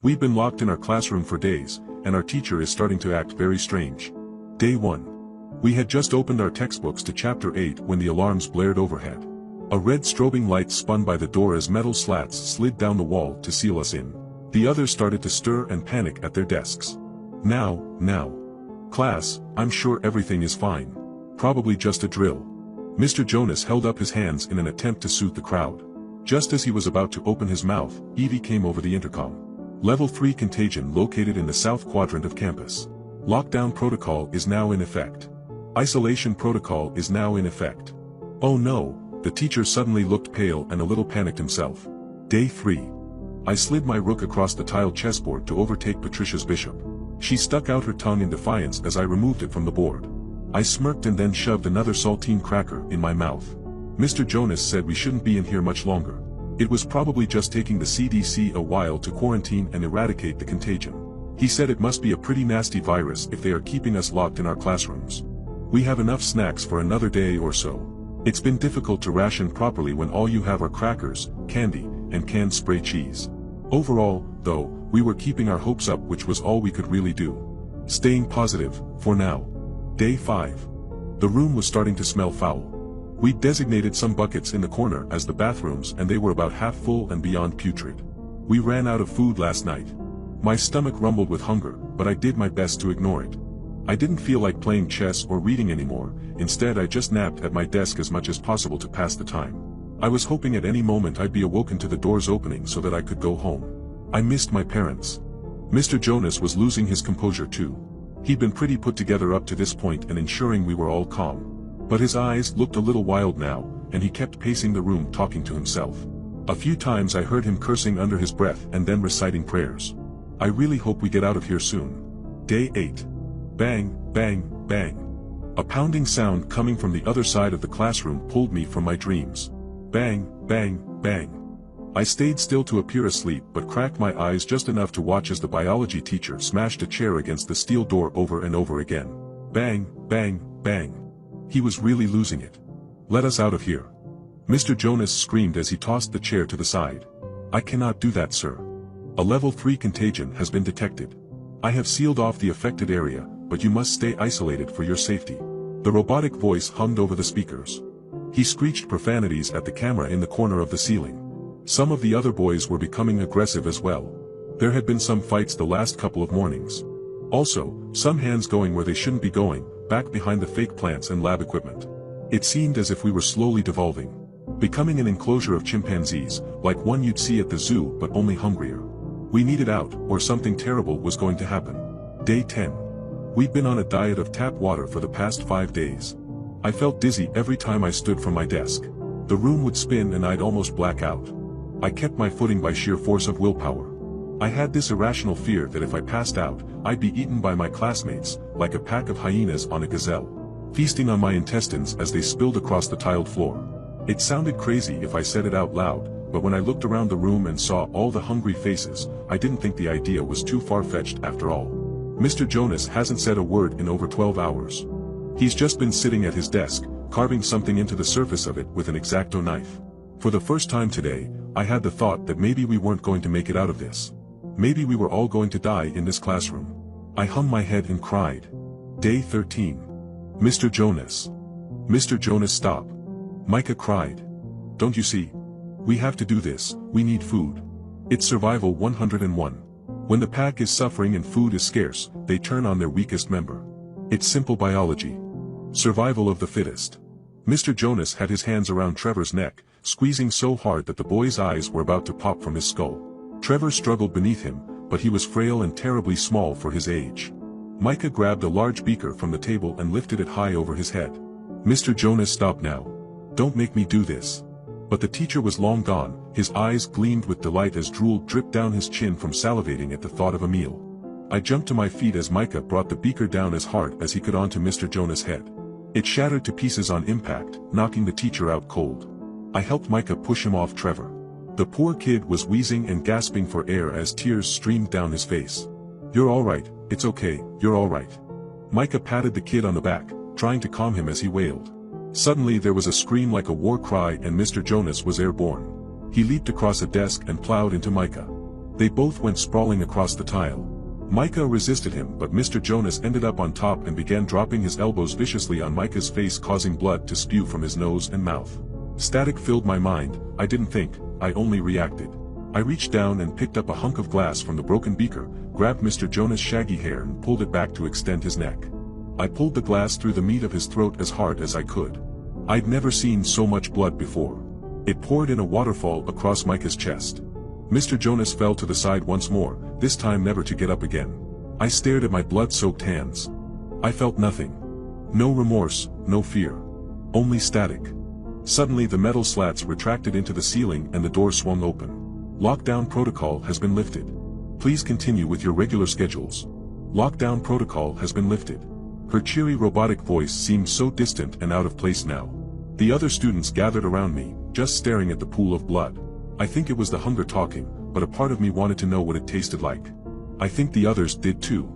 We've been locked in our classroom for days, and our teacher is starting to act very strange. Day 1. We had just opened our textbooks to Chapter 8 when the alarms blared overhead. A red strobing light spun by the door as metal slats slid down the wall to seal us in. The others started to stir and panic at their desks. Now. Class, I'm sure everything is fine. Probably just a drill. Mr. Jonas held up his hands in an attempt to soothe the crowd. Just as he was about to open his mouth, Evie came over the intercom. Level 3 contagion located in the south quadrant of campus. Lockdown protocol is now in effect. Isolation protocol is now in effect. Oh no, the teacher suddenly looked pale and a little panicked himself. Day 3. I slid my rook across the tiled chessboard to overtake Patricia's bishop. She stuck out her tongue in defiance as I removed it from the board. I smirked and then shoved another saltine cracker in my mouth. Mr. Jonas said we shouldn't be in here much longer. It was probably just taking the CDC a while to quarantine and eradicate the contagion. He said it must be a pretty nasty virus if they are keeping us locked in our classrooms. We have enough snacks for another day or so. It's been difficult to ration properly when all you have are crackers, candy, and canned spray cheese. Overall, though, we were keeping our hopes up, which was all we could really do. Staying positive, for now. Day 5. The room was starting to smell foul. We'd designated some buckets in the corner as the bathrooms and they were about half full and beyond putrid. We ran out of food last night. My stomach rumbled with hunger, but I did my best to ignore it. I didn't feel like playing chess or reading anymore, instead I just napped at my desk as much as possible to pass the time. I was hoping at any moment I'd be awoken to the doors opening so that I could go home. I missed my parents. Mr. Jonas was losing his composure too. He'd been pretty put together up to this point and ensuring we were all calm. But his eyes looked a little wild now, and he kept pacing the room talking to himself. A few times I heard him cursing under his breath and then reciting prayers. I really hope we get out of here soon. Day 8. Bang, bang, bang. A pounding sound coming from the other side of the classroom pulled me from my dreams. Bang, bang, bang. I stayed still to appear asleep but cracked my eyes just enough to watch as the biology teacher smashed a chair against the steel door over and over again. Bang, bang, bang. He was really losing it. Let us out of here. Mr. Jonas screamed as he tossed the chair to the side. I cannot do that, sir. A level 3 contagion has been detected. I have sealed off the affected area, but you must stay isolated for your safety. The robotic voice hummed over the speakers. He screeched profanities at the camera in the corner of the ceiling. Some of the other boys were becoming aggressive as well. There had been some fights the last couple of mornings. Also, some hands going where they shouldn't be going, back behind the fake plants and lab equipment. It seemed as if we were slowly devolving. Becoming an enclosure of chimpanzees, like one you'd see at the zoo but only hungrier. We needed out, or something terrible was going to happen. Day 10. We'd been on a diet of tap water for the past 5 days. I felt dizzy every time I stood from my desk. The room would spin and I'd almost black out. I kept my footing by sheer force of willpower. I had this irrational fear that if I passed out, I'd be eaten by my classmates, like a pack of hyenas on a gazelle, feasting on my intestines as they spilled across the tiled floor. It sounded crazy if I said it out loud, but when I looked around the room and saw all the hungry faces, I didn't think the idea was too far-fetched after all. Mr. Jonas hasn't said a word in over 12 hours. He's just been sitting at his desk, carving something into the surface of it with an X-Acto knife. For the first time today, I had the thought that maybe we weren't going to make it out of this. Maybe we were all going to die in this classroom. I hung my head and cried. Day 13. Mr. Jonas. Mr. Jonas, stop. Micah cried. Don't you see? We have to do this, we need food. It's survival 101. When the pack is suffering and food is scarce, they turn on their weakest member. It's simple biology. Survival of the fittest. Mr. Jonas had his hands around Trevor's neck, squeezing so hard that the boy's eyes were about to pop from his skull. Trevor struggled beneath him, but he was frail and terribly small for his age. Micah grabbed a large beaker from the table and lifted it high over his head. Mr. Jonas, stop now. Don't make me do this. But the teacher was long gone, his eyes gleamed with delight as drool dripped down his chin from salivating at the thought of a meal. I jumped to my feet as Micah brought the beaker down as hard as he could onto Mr. Jonas' head. It shattered to pieces on impact, knocking the teacher out cold. I helped Micah push him off Trevor. The poor kid was wheezing and gasping for air as tears streamed down his face. You're alright, it's okay, you're alright. Micah patted the kid on the back, trying to calm him as he wailed. Suddenly there was a scream like a war cry and Mr. Jonas was airborne. He leaped across a desk and plowed into Micah. They both went sprawling across the tile. Micah resisted him, but Mr. Jonas ended up on top and began dropping his elbows viciously on Micah's face, causing blood to spew from his nose and mouth. Static filled my mind. I didn't think, I only reacted. I reached down and picked up a hunk of glass from the broken beaker, grabbed Mr. Jonas' shaggy hair and pulled it back to extend his neck. I pulled the glass through the meat of his throat as hard as I could. I'd never seen so much blood before. It poured in a waterfall across Micah's chest. Mr. Jonas fell to the side once more, this time never to get up again. I stared at my blood-soaked hands. I felt nothing. No remorse, no fear. Only static. Suddenly the metal slats retracted into the ceiling and the door swung open. Lockdown protocol has been lifted. Please continue with your regular schedules. Lockdown protocol has been lifted. Her cheery robotic voice seemed so distant and out of place now. The other students gathered around me, just staring at the pool of blood. I think it was the hunger talking, but a part of me wanted to know what it tasted like. I think the others did too.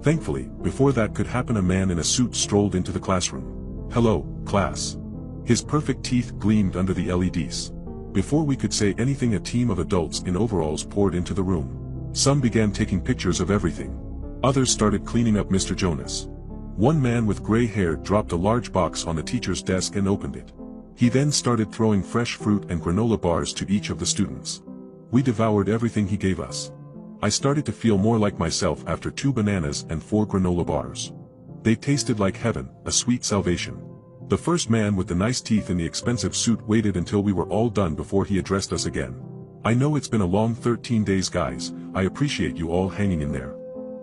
Thankfully, before that could happen, a man in a suit strolled into the classroom. "Hello, class." His perfect teeth gleamed under the LEDs. Before we could say anything, a team of adults in overalls poured into the room. Some began taking pictures of everything. Others started cleaning up Mr. Jonas. One man with gray hair dropped a large box on the teacher's desk and opened it. He then started throwing fresh fruit and granola bars to each of the students. We devoured everything he gave us. I started to feel more like myself after 2 bananas and 4 granola bars. They tasted like heaven, a sweet salvation. The first man with the nice teeth in the expensive suit waited until we were all done before he addressed us again. "I know it's been a long 13 days, guys. I appreciate you all hanging in there.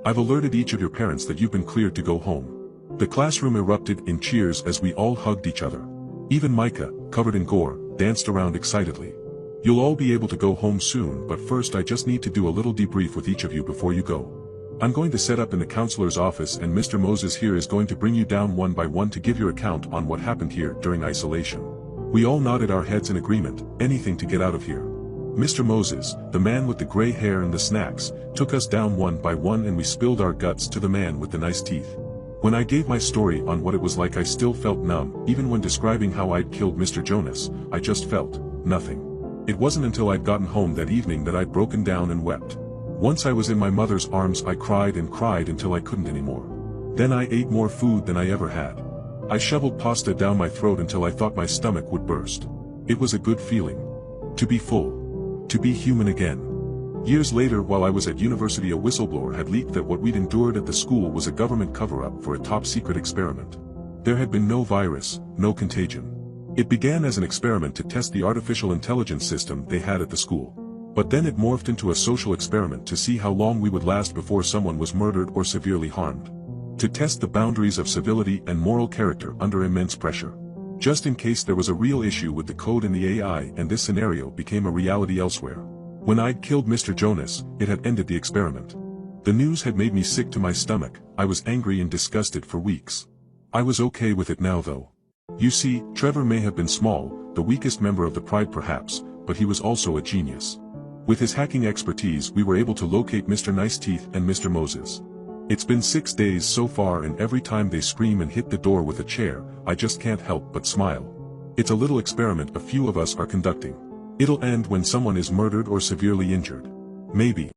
I've alerted each of your parents that you've been cleared to go home." The classroom erupted in cheers as we all hugged each other. Even Micah, covered in gore, danced around excitedly. "You'll all be able to go home soon, but first I just need to do a little debrief with each of you before you go. I'm going to set up in the counselor's office, and Mr. Moses here is going to bring you down one by one to give your account on what happened here during isolation." We all nodded our heads in agreement, anything to get out of here. Mr. Moses, the man with the gray hair and the snacks, took us down one by one and we spilled our guts to the man with the nice teeth. When I gave my story on what it was like, I still felt numb. Even when describing how I'd killed Mr. Jonas, I just felt nothing. It wasn't until I'd gotten home that evening that I'd broken down and wept. Once I was in my mother's arms, I cried and cried until I couldn't anymore. Then I ate more food than I ever had. I shoveled pasta down my throat until I thought my stomach would burst. It was a good feeling. To be full. To be human again. Years later, while I was at university, a whistleblower had leaked that what we'd endured at the school was a government cover-up for a top-secret experiment. There had been no virus, no contagion. It began as an experiment to test the artificial intelligence system they had at the school. But then it morphed into a social experiment to see how long we would last before someone was murdered or severely harmed. To test the boundaries of civility and moral character under immense pressure. Just in case there was a real issue with the code in the AI and this scenario became a reality elsewhere. When I'd killed Mr. Jonas, it had ended the experiment. The news had made me sick to my stomach. I was angry and disgusted for weeks. I was okay with it now though. You see, Trevor may have been small, the weakest member of the Pride perhaps, but he was also a genius. With his hacking expertise, we were able to locate Mr. Nice Teeth and Mr. Moses. It's been 6 days so far, and every time they scream and hit the door with a chair, I just can't help but smile. It's a little experiment a few of us are conducting. It'll end when someone is murdered or severely injured. Maybe.